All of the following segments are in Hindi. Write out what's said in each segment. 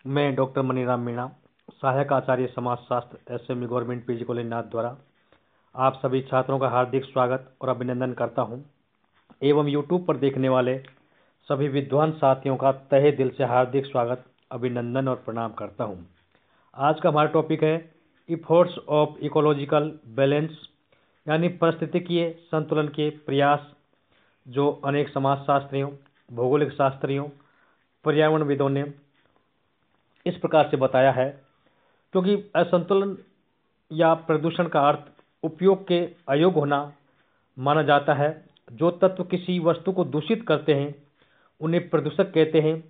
मैं डॉक्टर मनीराम मीणा, सहायक आचार्य समाजशास्त्र एसएमयू गवर्नमेंट पीजी कॉलेज नाथ द्वारा आप सभी छात्रों का हार्दिक स्वागत और अभिनंदन करता हूं एवं यूट्यूब पर देखने वाले सभी विद्वान साथियों का तहे दिल से हार्दिक स्वागत, अभिनंदन और प्रणाम करता हूं। आज का हमारा टॉपिक है इफोर्ट्स ऑफ इकोलॉजिकल बैलेंस, यानी पारिस्थितिकीय संतुलन के प्रयास, जो अनेक समाजशास्त्रियों, भौगोलिक शास्त्रियों, पर्यावरणविदों ने इस प्रकार से बताया है। क्योंकि असंतुलन या प्रदूषण का अर्थ उपयोग के अयोग्य होना माना जाता है। जो तत्व किसी वस्तु को दूषित करते हैं उन्हें प्रदूषक कहते हैं।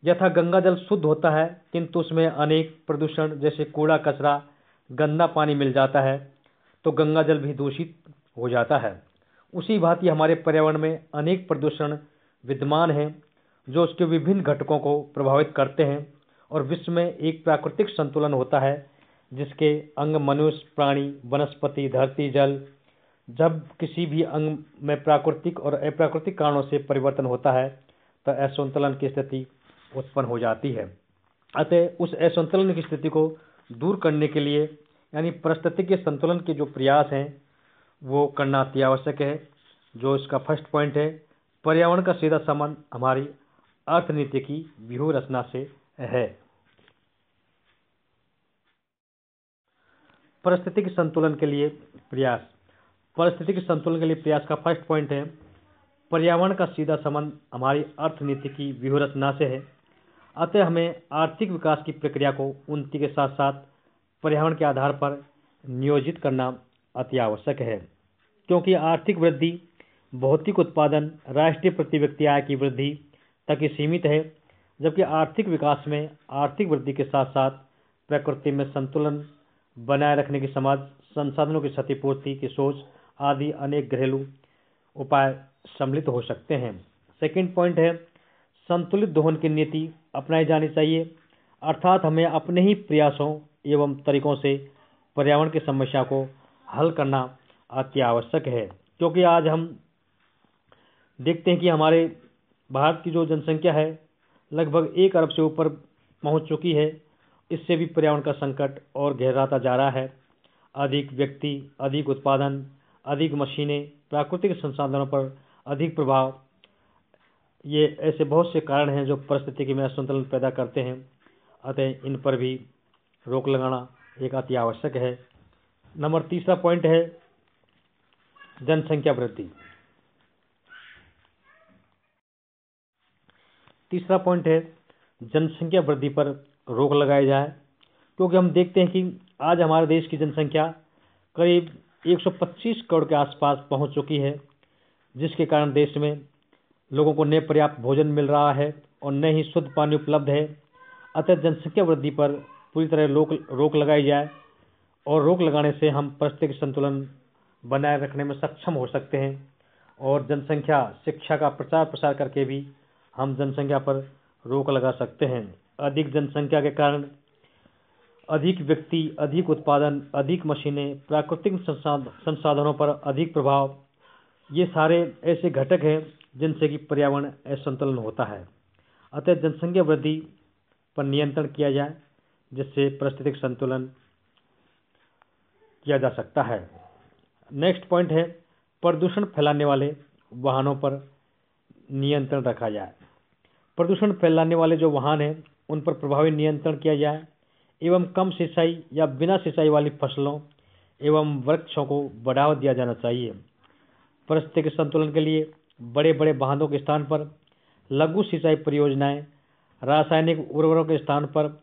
यथा गंगा जल शुद्ध होता है, किंतु उसमें अनेक प्रदूषण जैसे कूड़ा कचरा, गंदा पानी मिल जाता है तो गंगा जल भी दूषित हो जाता है। उसी भांति हमारे पर्यावरण में अनेक प्रदूषण विद्यमान हैं जो उसके विभिन्न घटकों को प्रभावित करते हैं और विश्व में एक प्राकृतिक संतुलन होता है जिसके अंग मनुष्य, प्राणी, वनस्पति, धरती, जल। जब किसी भी अंग में प्राकृतिक और अप्राकृतिक कारणों से परिवर्तन होता है तो असंतुलन की स्थिति उत्पन्न हो जाती है। अतः उस असंतुलन की स्थिति को दूर करने के लिए, यानी पारिस्थितिक संतुलन के जो प्रयास हैं वो करना अति आवश्यक है। जो इसका फर्स्ट पॉइंट है, पर्यावरण का सीधा संबंध हमारी अर्थनीति की व्यूह रचना से है। पारिस्थितिक संतुलन के लिए प्रयास। पारिस्थितिक संतुलन के लिए प्रयास का फर्स्ट पॉइंट है, पर्यावरण का सीधा संबंध हमारी अर्थनीति की व्यूह रचना से है। अतः हमें आर्थिक विकास की प्रक्रिया को उन्नति के साथ साथ पर्यावरण के आधार पर नियोजित करना अति आवश्यक है। क्योंकि आर्थिक वृद्धि भौतिक उत्पादन, राष्ट्रीय प्रति व्यक्ति आय की वृद्धि तक ही सीमित है, जबकि आर्थिक विकास में आर्थिक वृद्धि के साथ साथ प्रकृति में संतुलन बनाए रखने की समाज संसाधनों की क्षतिपूर्ति की सोच आदि अनेक घरेलू उपाय सम्मिलित हो सकते हैं। सेकंड पॉइंट है, संतुलित दोहन की नीति अपनाई जानी चाहिए, अर्थात हमें अपने ही प्रयासों एवं तरीकों से पर्यावरण की समस्या को हल करना अति आवश्यक है। क्योंकि आज हम देखते हैं कि हमारे भारत की जो जनसंख्या है लगभग 1 अरब से ऊपर पहुंच चुकी है। इससे भी पर्यावरण का संकट और गहराता जा रहा है। अधिक व्यक्ति, अधिक उत्पादन, अधिक मशीनें, प्राकृतिक संसाधनों पर अधिक प्रभाव, ये ऐसे बहुत से कारण हैं जो परिस्थिति में असंतुलन पैदा करते हैं। अतः इन पर भी रोक लगाना एक अति आवश्यक है। नंबर तीसरा पॉइंट है जनसंख्या वृद्धि। तीसरा पॉइंट है जनसंख्या वृद्धि पर रोक लगाई जाए। क्योंकि हम देखते हैं कि आज हमारे देश की जनसंख्या करीब 125 करोड़ के आसपास पहुंच चुकी है, जिसके कारण देश में लोगों को न पर्याप्त भोजन मिल रहा है और न ही शुद्ध पानी उपलब्ध है। अतः जनसंख्या वृद्धि पर पूरी तरह रोक लगाई जाए और रोक लगाने से हम पारिस्थितिक संतुलन बनाए रखने में सक्षम हो सकते हैं। और जनसंख्या शिक्षा का प्रचार प्रसार करके भी हम जनसंख्या पर रोक लगा सकते हैं। अधिक जनसंख्या के कारण अधिक व्यक्ति, अधिक उत्पादन, अधिक मशीनें, प्राकृतिक संसाधनों पर अधिक प्रभाव, ये सारे ऐसे घटक हैं जिनसे कि पर्यावरण असंतुलन होता है। अतः जनसंख्या वृद्धि पर नियंत्रण किया जाए जिससे पारिस्थितिक संतुलन किया जा सकता है। नेक्स्ट पॉइंट है, प्रदूषण फैलाने वाले वाहनों पर नियंत्रण रखा जाए। प्रदूषण फैलाने वाले जो वाहन हैं उन पर प्रभावी नियंत्रण किया जाए एवं कम सिंचाई या बिना सिंचाई वाली फसलों एवं वृक्षों को बढ़ावा दिया जाना चाहिए। पारिस्थितिक संतुलन के लिए बड़े बड़े वाहनों के स्थान पर लघु सिंचाई परियोजनाएं, रासायनिक उर्वरकों के स्थान पर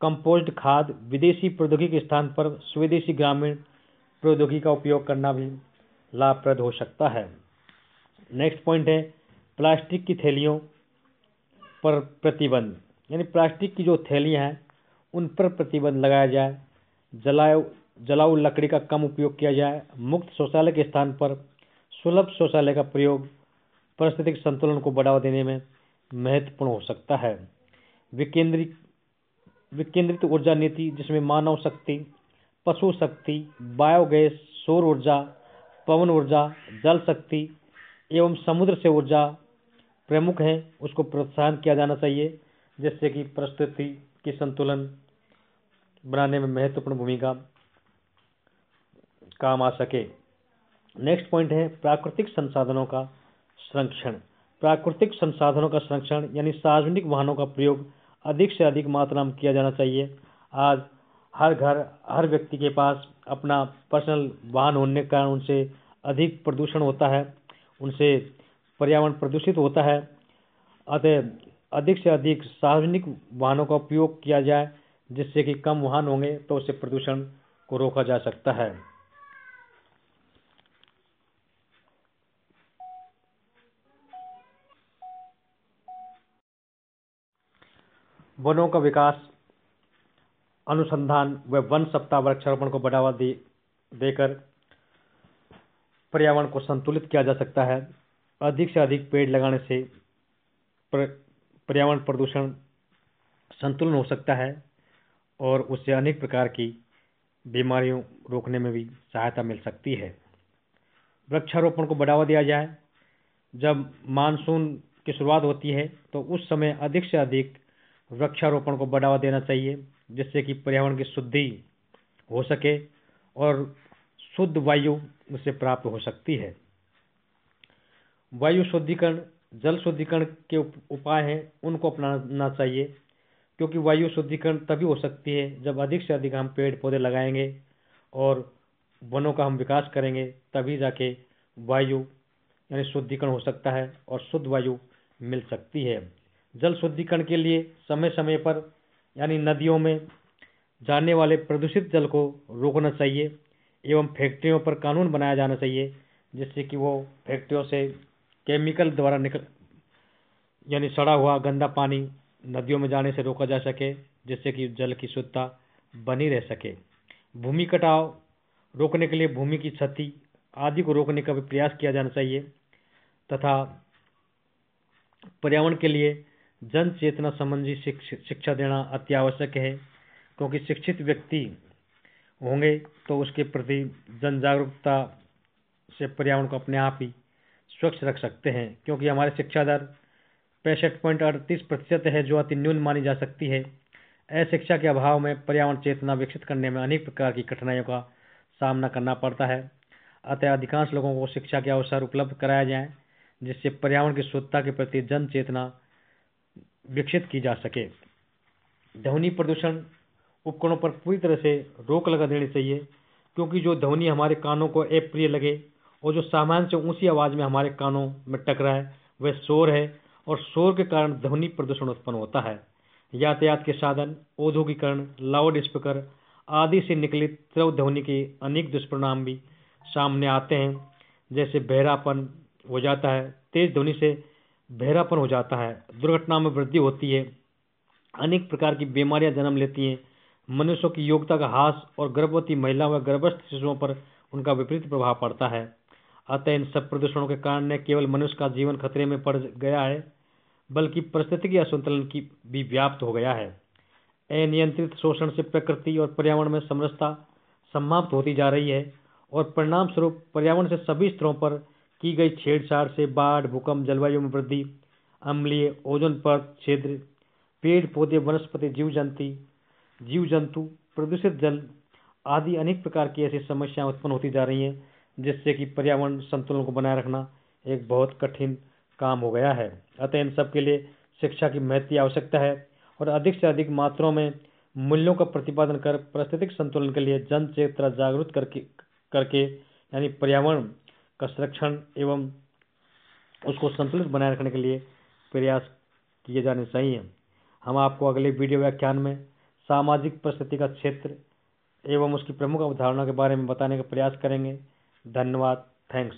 कंपोस्ट खाद, विदेशी प्रौद्योगिकी के स्थान पर स्वदेशी ग्रामीण प्रौद्योगिकी का उपयोग करना भी लाभप्रद हो सकता है। नेक्स्ट पॉइंट है, प्लास्टिक की थैलियों पर प्रतिबंध, यानी प्लास्टिक की जो थैलियां हैं उन पर प्रतिबंध लगाया जाए। जलाऊ लकड़ी का कम उपयोग किया जाए। मुक्त शौचालय के स्थान पर सुलभ शौचालय का प्रयोग पारिस्थितिक संतुलन को बढ़ावा देने में महत्वपूर्ण हो सकता है। विकेंद्रित ऊर्जा नीति, जिसमें मानव शक्ति, पशु शक्ति, बायोगैस, सौर ऊर्जा, पवन ऊर्जा, जल शक्ति एवं समुद्र से ऊर्जा प्रमुख हैं, उसको प्रोत्साहन किया जाना चाहिए जिससे कि पारिस्थितिक की संतुलन बनाने में महत्वपूर्ण भूमिका काम आ सके। नेक्स्ट पॉइंट है प्राकृतिक संसाधनों का संरक्षण। प्राकृतिक संसाधनों का संरक्षण यानी सार्वजनिक वाहनों का प्रयोग अधिक से अधिक मात्रा में किया जाना चाहिए। आज हर घर, हर व्यक्ति के पास अपना पर्सनल वाहन होने के कारण उनसे अधिक प्रदूषण होता है, उनसे पर्यावरण प्रदूषित होता है। अतः अधिक से अधिक सार्वजनिक वाहनों का उपयोग किया जाए, जिससे कि कम वाहन होंगे तो उससे प्रदूषण को रोका जा सकता है। वनों का विकास, अनुसंधान व वन सप्ताह वृक्षारोपण को बढ़ावा देकर पर्यावरण को संतुलित किया जा सकता है। अधिक से अधिक पेड़ लगाने से पर्यावरण प्रदूषण संतुलन हो सकता है और उससे अनेक प्रकार की बीमारियों रोकने में भी सहायता मिल सकती है। वृक्षारोपण को बढ़ावा दिया जाए। जब मानसून की शुरुआत होती है तो उस समय अधिक से अधिक वृक्षारोपण को बढ़ावा देना चाहिए, जिससे कि पर्यावरण की शुद्धि हो सके और शुद्ध वायु उससे प्राप्त हो सकती है। वायु शुद्धिकरण, जल शुद्धिकरण के उपाय हैं, उनको अपनाना चाहिए, क्योंकि वायु शुद्धिकरण तभी हो सकती है जब अधिक से अधिक हम पेड़ पौधे लगाएंगे और वनों का हम विकास करेंगे, तभी जाके वायु यानी शुद्धिकरण हो सकता है और शुद्ध वायु मिल सकती है। जल शुद्धिकरण के लिए समय समय पर यानी नदियों में जाने वाले प्रदूषित जल को रोकना चाहिए एवं फैक्ट्रियों पर कानून बनाया जाना चाहिए, जिससे कि वो फैक्ट्रियों से केमिकल द्वारा यानी सड़ा हुआ गंदा पानी नदियों में जाने से रोका जा सके, जिससे कि जल की शुद्धता बनी रह सके। भूमि कटाव रोकने के लिए भूमि की क्षति आदि को रोकने का भी प्रयास किया जाना चाहिए तथा पर्यावरण के लिए जन चेतना संबंधी शिक्षा देना अति आवश्यक है, क्योंकि शिक्षित व्यक्ति होंगे तो उसके प्रति जन जागरूकता से पर्यावरण को अपने आप ही स्वच्छ रख सकते हैं। क्योंकि हमारी शिक्षा दर 65.38% है, जो अति न्यून मानी जा सकती है। अशिक्षा के अभाव में पर्यावरण चेतना विकसित करने में अनेक प्रकार की कठिनाइयों का सामना करना पड़ता है। अतः अधिकांश लोगों को शिक्षा के अवसर उपलब्ध कराया जाए, जिससे पर्यावरण की शुद्धता के प्रति जन चेतना विकसित की जा सके। ध्वनि प्रदूषण उपकरणों पर पूरी तरह से रोक लगा देनी चाहिए, क्योंकि जो ध्वनि हमारे कानों को अप्रिय लगे और जो सामान्य से ऊंची आवाज में हमारे कानों में टकराए वह शोर है, और शोर के कारण ध्वनि प्रदूषण उत्पन्न होता है। यातायात के साधन, औद्योगिकरण, लाउड स्पीकर आदि से निकली तीव्र ध्वनि के अनेक दुष्परिणाम भी सामने आते हैं, जैसे बहरापन हो जाता है, तेज ध्वनि से बहरापन हो जाता है, दुर्घटना में वृद्धि होती है, अनेक प्रकार की बीमारियां जन्म लेती हैं, मनुष्यों की योग्यता का ह्रास और गर्भवती महिला व गर्भस्थ शिशुओं पर उनका विपरीत प्रभाव पड़ता है। अतः इन सब प्रदूषणों के कारण न केवल मनुष्य का जीवन खतरे में पड़ गया है, बल्कि परिस्थितिकी असंतुलन की भी व्याप्त हो गया है। अनियंत्रित शोषण से प्रकृति और पर्यावरण में समरसता समाप्त होती जा रही है और परिणाम स्वरूप पर्यावरण से सभी स्तरों पर की गई छेड़छाड़ से बाढ़, भूकंप, जलवायु में वृद्धि, अम्लीय ओजोन परत छिद्र, पेड़ पौधे, वनस्पति, जीव जंतु, प्रदूषित जल आदि अनेक प्रकार की ऐसी समस्याएं उत्पन्न होती जा रही हैं, जिससे कि पर्यावरण संतुलन को बनाए रखना एक बहुत कठिन काम हो गया है। अतः इन सब के लिए शिक्षा की महती आवश्यकता है और अधिक से अधिक मात्रा में मूल्यों का प्रतिपादन कर पारिस्थितिक संतुलन के लिए जन चेतना जागरूक करके यानी पर्यावरण का संरक्षण एवं उसको संतुलित बनाए रखने के लिए प्रयास किए जाने चाहिए। हम आपको अगले वीडियो व्याख्यान में सामाजिक परिस्थिति का क्षेत्र एवं उसकी प्रमुख अवधारणा के बारे में बताने का प्रयास करेंगे। धन्यवाद। थैंक्स।